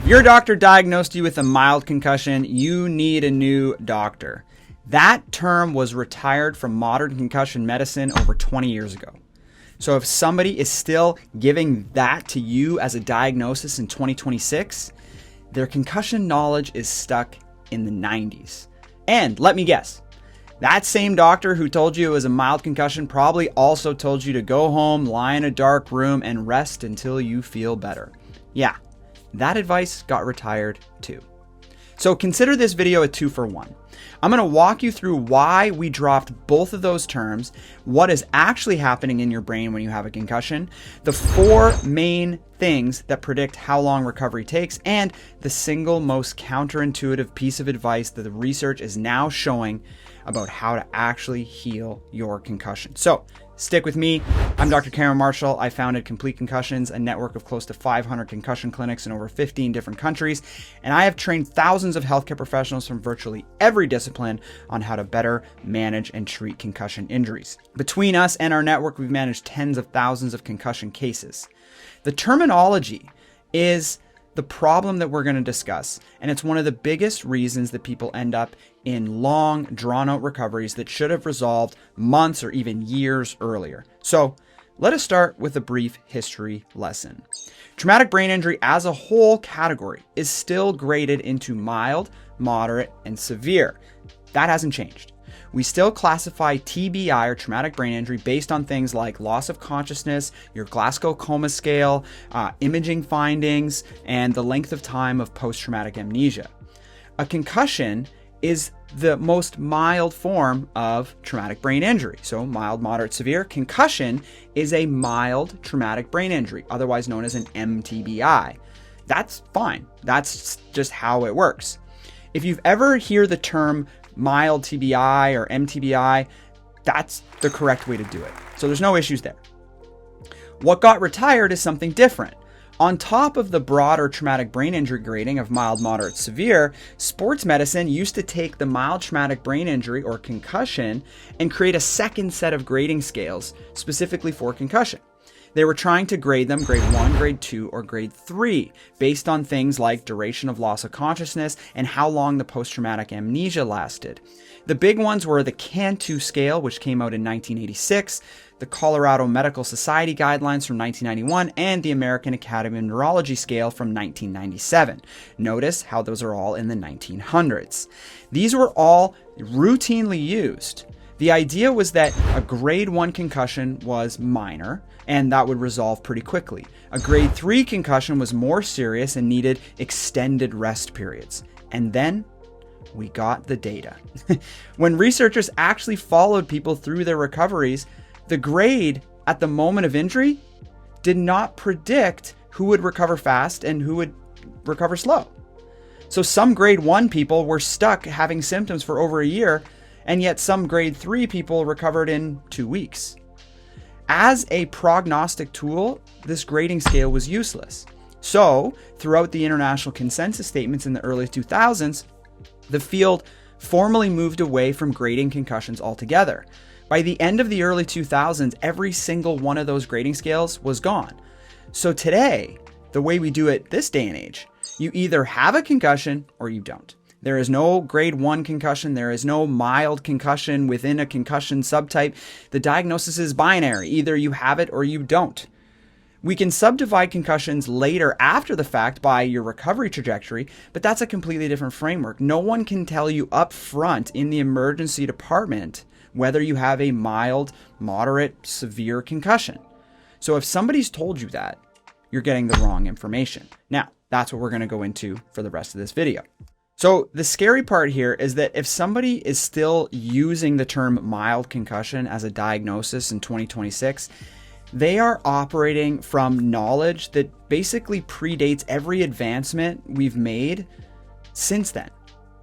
Your doctor diagnosed you with a mild concussion. You need a new doctor. That term was retired from modern concussion medicine over 20 years ago. So if somebody is still giving that to you as a diagnosis in 2026, their concussion knowledge is stuck in the 90s. And let me guess, that same doctor who told you it was a mild concussion probably also told you to go home, lie in a dark room, and rest until you feel better. Yeah, that advice got retired too. So consider this video a 2-for-1. I'm going to walk you through why we dropped both of those terms, what is actually happening in your brain when you have a concussion, the 4 main things that predict how long recovery takes, and the single most counterintuitive piece of advice that the research is now showing about how to actually heal your concussion. So stick with me. I'm Dr. Cameron Marshall. I founded Complete Concussions, a network of close to 500 concussion clinics in over 15 different countries. And I have trained thousands of healthcare professionals from virtually every discipline on how to better manage and treat concussion injuries. Between us and our network, we've managed tens of thousands of concussion cases. The terminology is the problem that we're going to discuss, and it's one of the biggest reasons that people end up in long, drawn-out recoveries that should have resolved months or even years earlier. So let us start with a brief history lesson. Traumatic brain injury as a whole category is still graded into mild, moderate, and severe. That hasn't changed. We still classify TBI, or traumatic brain injury, based on things like loss of consciousness, your Glasgow Coma Scale, imaging findings, and the length of time of post-traumatic amnesia. A concussion is the most mild form of traumatic brain injury. So mild, moderate, severe. Concussion is a mild traumatic brain injury, otherwise known as an MTBI. That's fine. That's just how it works. If you've ever hear the term mild TBI or MTBI, that's the correct way to do it. So there's no issues there. What got retired is something different. On top of the broader traumatic brain injury grading of mild, moderate, severe, sports medicine used to take the mild traumatic brain injury or concussion and create a second set of grading scales specifically for concussion. They were trying to grade them grade 1, grade 2, or grade 3 based on things like duration of loss of consciousness and how long the post-traumatic amnesia lasted. The big ones were the Cantu scale, which came out in 1986, the Colorado Medical Society guidelines from 1991, and the American Academy of Neurology scale from 1997. Notice how those are all in the 1900s. These were all routinely used. The idea was that a grade 1 concussion was minor, and that would resolve pretty quickly. A grade 3 concussion was more serious and needed extended rest periods. And then we got the data. When researchers actually followed people through their recoveries, the grade at the moment of injury did not predict who would recover fast and who would recover slow. So some grade 1 people were stuck having symptoms for over a year, and yet some grade 3 people recovered in 2 weeks. As a prognostic tool, this grading scale was useless. So, throughout the international consensus statements in the early 2000s, the field formally moved away from grading concussions altogether. By the end of the early 2000s, every single one of those grading scales was gone. So today, the way we do it this day and age, you either have a concussion or you don't. There is no grade 1 concussion. There is no mild concussion within a concussion subtype. The diagnosis is binary. Either you have it or you don't. We can subdivide concussions later after the fact by your recovery trajectory, but that's a completely different framework. No one can tell you up front in the emergency department whether you have a mild, moderate, severe concussion. So if somebody's told you that, you're getting the wrong information. Now, that's what we're going to go into for the rest of this video. So the scary part here is that if somebody is still using the term mild concussion as a diagnosis in 2026, they are operating from knowledge that basically predates every advancement we've made since then.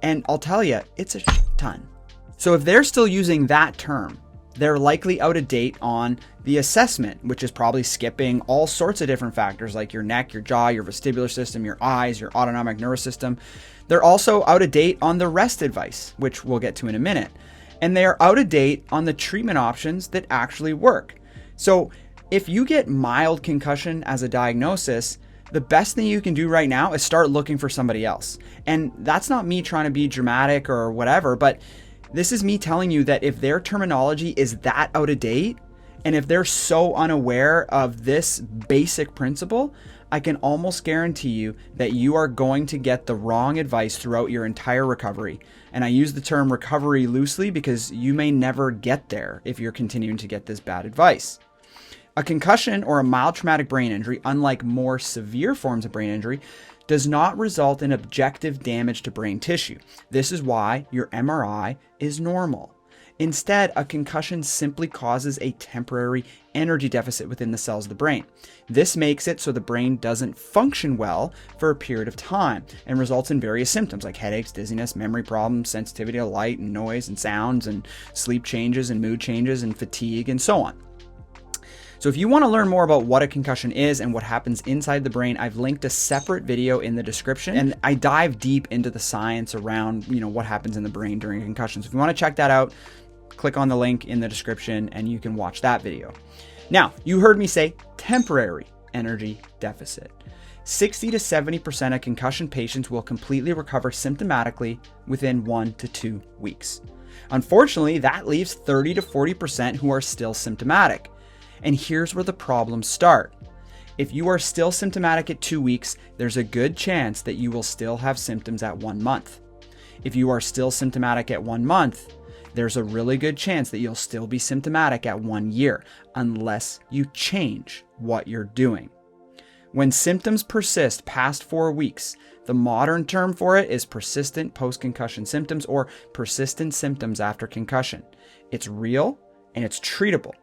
And I'll tell you, it's a shit ton. So if they're still using that term, they're likely out of date on the assessment, which is probably skipping all sorts of different factors like your neck, your jaw, your vestibular system, your eyes, your autonomic nervous system. They're also out of date on the rest advice, which we'll get to in a minute. And they are out of date on the treatment options that actually work. So if you get mild concussion as a diagnosis, the best thing you can do right now is start looking for somebody else. And that's not me trying to be dramatic or whatever, but this is me telling you that if their terminology is that out of date, and if they're so unaware of this basic principle, I can almost guarantee you that you are going to get the wrong advice throughout your entire recovery. And I use the term recovery loosely because you may never get there if you're continuing to get this bad advice. A concussion or a mild traumatic brain injury, unlike more severe forms of brain injury, does not result in objective damage to brain tissue. This is why your MRI is normal. Instead, a concussion simply causes a temporary energy deficit within the cells of the brain. This makes it so the brain doesn't function well for a period of time and results in various symptoms like headaches, dizziness, memory problems, sensitivity to light and noise and sounds, and sleep changes and mood changes and fatigue and so on. So if you want to learn more about what a concussion is and what happens inside the brain, I've linked a separate video in the description, and I dive deep into the science around, what happens in the brain during a concussion. So if you want to check that out, click on the link in the description and you can watch that video. Now, you heard me say temporary energy deficit. 60 to 70% of concussion patients will completely recover symptomatically within 1 to 2 weeks. Unfortunately, that leaves 30 to 40% who are still symptomatic. And here's where the problems start. If you are still symptomatic at 2 weeks, there's a good chance that you will still have symptoms at 1 month. If you are still symptomatic at 1 month, there's a really good chance that you'll still be symptomatic at 1 year, unless you change what you're doing. When symptoms persist past 4 weeks, the modern term for it is persistent post-concussion symptoms or persistent symptoms after concussion. It's real and it's treatable,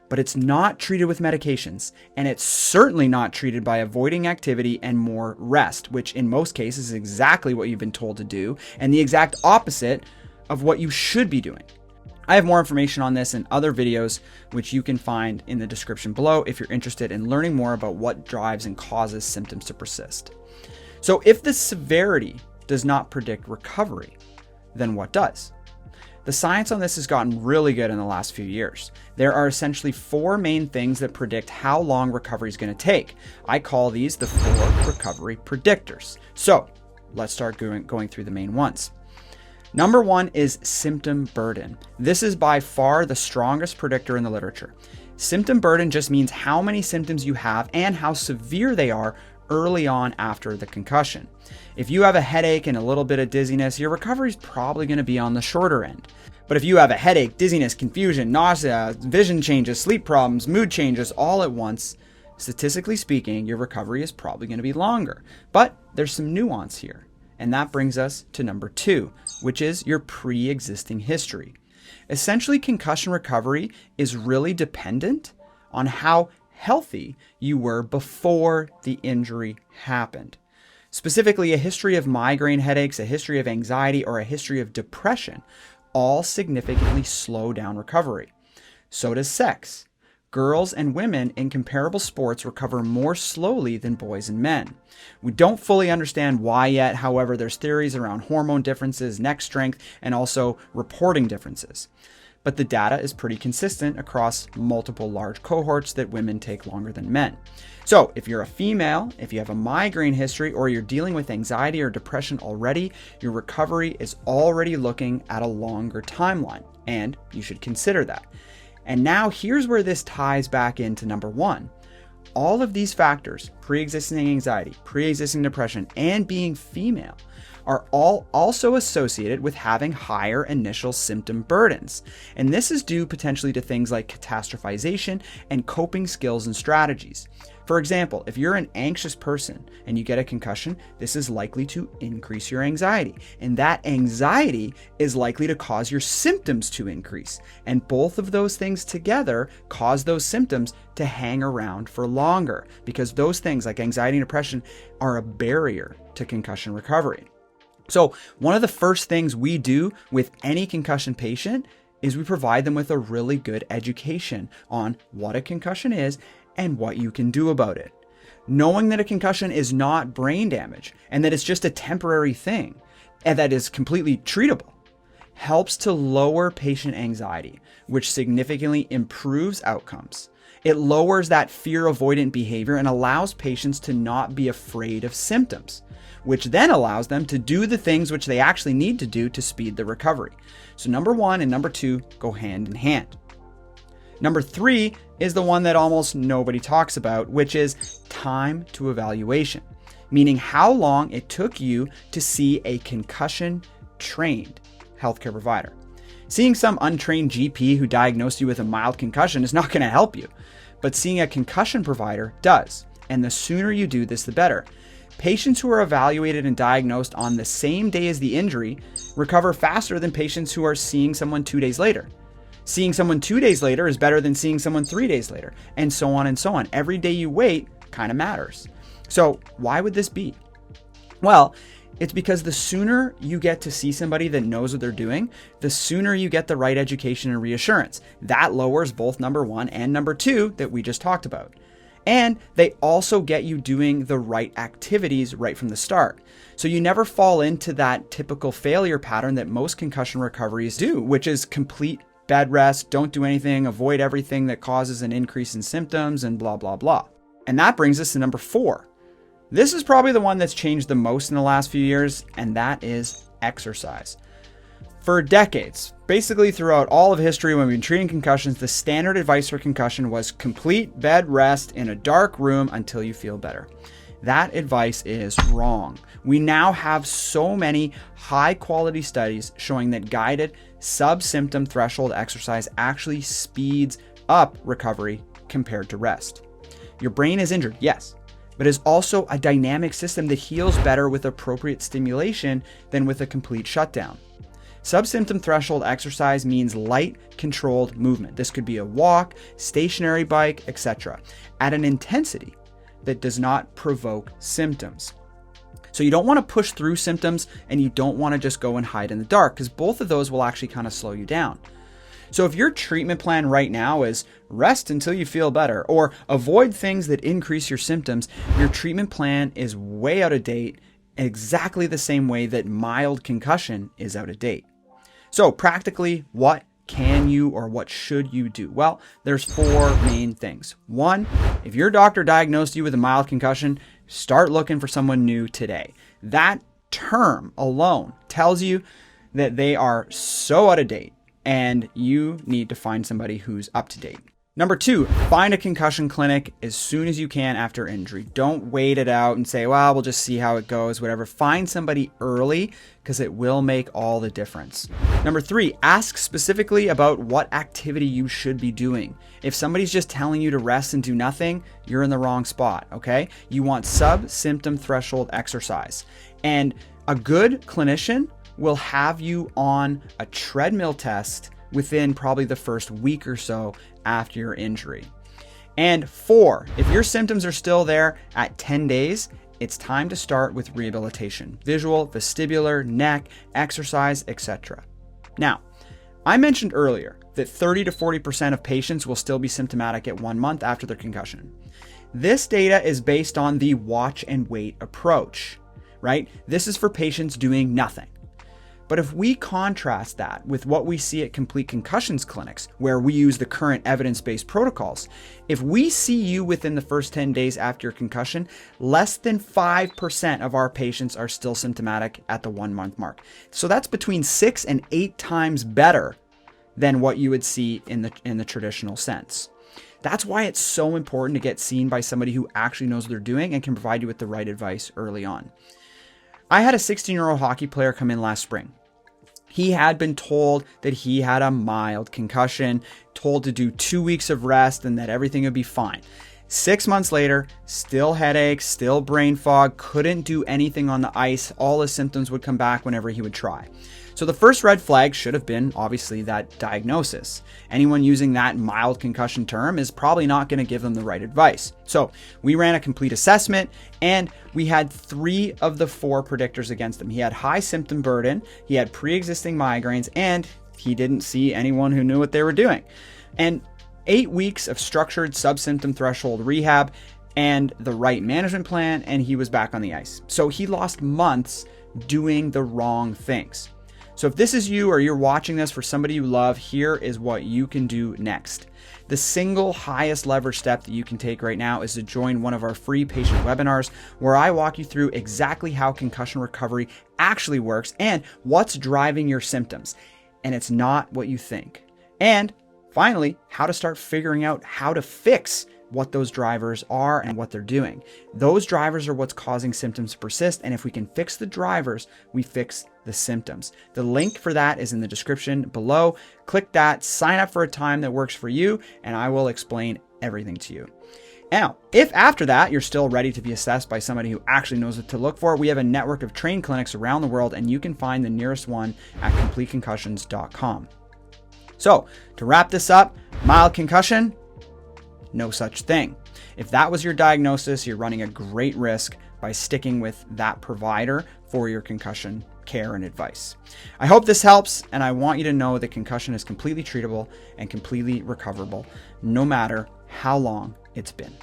but it's not treated with medications, and it's certainly not treated by avoiding activity and more rest, which in most cases is exactly what you've been told to do and the exact opposite of what you should be doing. I have more information on this in other videos, which you can find in the description below if you're interested in learning more about what drives and causes symptoms to persist. So if the severity does not predict recovery, then what does? The science on this has gotten really good in the last few years. There are essentially 4 main things that predict how long recovery is going to take. I call these the 4 recovery predictors. So let's start going through the main ones. Number 1 is symptom burden. This is by far the strongest predictor in the literature. Symptom burden just means how many symptoms you have and how severe they are early on after the concussion. If you have a headache and a little bit of dizziness, your recovery is probably going to be on the shorter end. But if you have a headache, dizziness, confusion, nausea, vision changes, sleep problems, mood changes all at once, statistically speaking, your recovery is probably going to be longer. But there's some nuance here. And that brings us to number 2, which is your pre-existing history. Essentially, concussion recovery is really dependent on how healthy you were before the injury happened. Specifically, a history of migraine headaches, a history of anxiety, or a history of depression all significantly slow down recovery. So does sex. Girls and women in comparable sports recover more slowly than boys and men. We don't fully understand why yet. However, there's theories around hormone differences, neck strength, and also reporting differences. But the data is pretty consistent across multiple large cohorts that women take longer than men. So if you're a female, if you have a migraine history, or you're dealing with anxiety or depression already, your recovery is already looking at a longer timeline, and you should consider that. And now here's where this ties back into number 1. All of these factors, pre-existing anxiety, pre-existing depression, and being female, are all also associated with having higher initial symptom burdens. And this is due potentially to things like catastrophization and coping skills and strategies. For example, if you're an anxious person and you get a concussion, this is likely to increase your anxiety. And that anxiety is likely to cause your symptoms to increase. And both of those things together cause those symptoms to hang around for longer, because those things like anxiety and depression are a barrier to concussion recovery. So one of the first things we do with any concussion patient is we provide them with a really good education on what a concussion is and what you can do about it. Knowing that a concussion is not brain damage and that it's just a temporary thing and that is completely treatable helps to lower patient anxiety, which significantly improves outcomes. It lowers that fear avoidant behavior and allows patients to not be afraid of symptoms, which then allows them to do the things which they actually need to do to speed the recovery. So number 1 and number 2 go hand in hand. Number 3 is the one that almost nobody talks about, which is time to evaluation, meaning how long it took you to see a concussion-trained healthcare provider. Seeing some untrained GP who diagnosed you with a mild concussion is not going to help you, but seeing a concussion provider does. And the sooner you do this, the better. Patients who are evaluated and diagnosed on the same day as the injury recover faster than patients who are seeing someone 2 days later. Seeing someone 2 days later is better than seeing someone 3 days later, and so on and so on. Every day you wait kind of matters. So why would this be? Well, it's because the sooner you get to see somebody that knows what they're doing, the sooner you get the right education and reassurance. That lowers both number 1 and number 2 that we just talked about. And they also get you doing the right activities right from the start. So you never fall into that typical failure pattern that most concussion recoveries do, which is complete bed rest, don't do anything, avoid everything that causes an increase in symptoms, and blah, blah, blah. And that brings us to number 4. This is probably the one that's changed the most in the last few years, and that is exercise. For decades, basically throughout all of history when we've been treating concussions, the standard advice for concussion was complete bed rest in a dark room until you feel better. That advice is wrong. We now have so many high quality studies showing that guided sub-symptom threshold exercise actually speeds up recovery compared to rest. Your brain is injured, yes, but is also a dynamic system that heals better with appropriate stimulation than with a complete shutdown. Sub-symptom threshold exercise means light, controlled movement. This could be a walk, stationary bike, etc., at an intensity that does not provoke symptoms. So you don't want to push through symptoms, and you don't want to just go and hide in the dark, because both of those will actually kind of slow you down. So if your treatment plan right now is rest until you feel better or avoid things that increase your symptoms, your treatment plan is way out of date, exactly the same way that mild concussion is out of date. So practically, what can you or what should you do? Well, there's 4 main things. 1, if your doctor diagnosed you with a mild concussion, start looking for someone new today. That term alone tells you that they are so out of date, and you need to find somebody who's up to date. Number 2, find a concussion clinic as soon as you can after injury. Don't wait it out and say, well, we'll just see how it goes, whatever. Find somebody early, because it will make all the difference. Number 3, ask specifically about what activity you should be doing. If somebody's just telling you to rest and do nothing, you're in the wrong spot, okay? You want sub-symptom threshold exercise. And a good clinician will have you on a treadmill test within probably the first week or so after your injury. And 4, if your symptoms are still there at 10 days, it's time to start with rehabilitation, visual, vestibular, neck, exercise, etc. Now, I mentioned earlier that 30 to 40% of patients will still be symptomatic at 1 month after their concussion. This data is based on the watch and wait approach, right? This is for patients doing nothing. But if we contrast that with what we see at complete concussions clinics, where we use the current evidence-based protocols, if we see you within the first 10 days after your concussion, less than 5% of our patients are still symptomatic at the 1 month mark. So that's between 6 and 8 times better than what you would see in the traditional sense. That's why it's so important to get seen by somebody who actually knows what they're doing and can provide you with the right advice early on. I had a 16-year-old hockey player come in last spring. He had been told that he had a mild concussion, told to do 2 weeks of rest and that everything would be fine. 6 months later, still headaches, still brain fog, couldn't do anything on the ice. All his symptoms would come back whenever he would try. So the first red flag should have been obviously that diagnosis. Anyone using that mild concussion term is probably not going to give them the right advice. So we ran a complete assessment and we had 3 of the 4 predictors against him. He had high symptom burden, he had pre-existing migraines, and he didn't see anyone who knew what they were doing. And 8 weeks of structured sub-symptom threshold rehab and the right management plan, and he was back on the ice. So he lost months doing the wrong things. So if this is you or you're watching this for somebody you love, here is what you can do next. The single highest leverage step that you can take right now is to join one of our free patient webinars where I walk you through exactly how concussion recovery actually works and what's driving your symptoms. And it's not what you think. And finally, how to start figuring out how to fix what those drivers are and what they're doing. Those drivers are what's causing symptoms to persist. And if we can fix the drivers, we fix the symptoms. The link for that is in the description below. Click that, sign up for a time that works for you, and I will explain everything to you. Now, if after that you're still ready to be assessed by somebody who actually knows what to look for, we have a network of trained clinics around the world, and you can find the nearest one at CompleteConcussions.com. So, to wrap this up, mild concussion, no such thing. If that was your diagnosis, you're running a great risk by sticking with that provider for your concussion care and advice. I hope this helps, and I want you to know that concussion is completely treatable and completely recoverable, no matter how long it's been.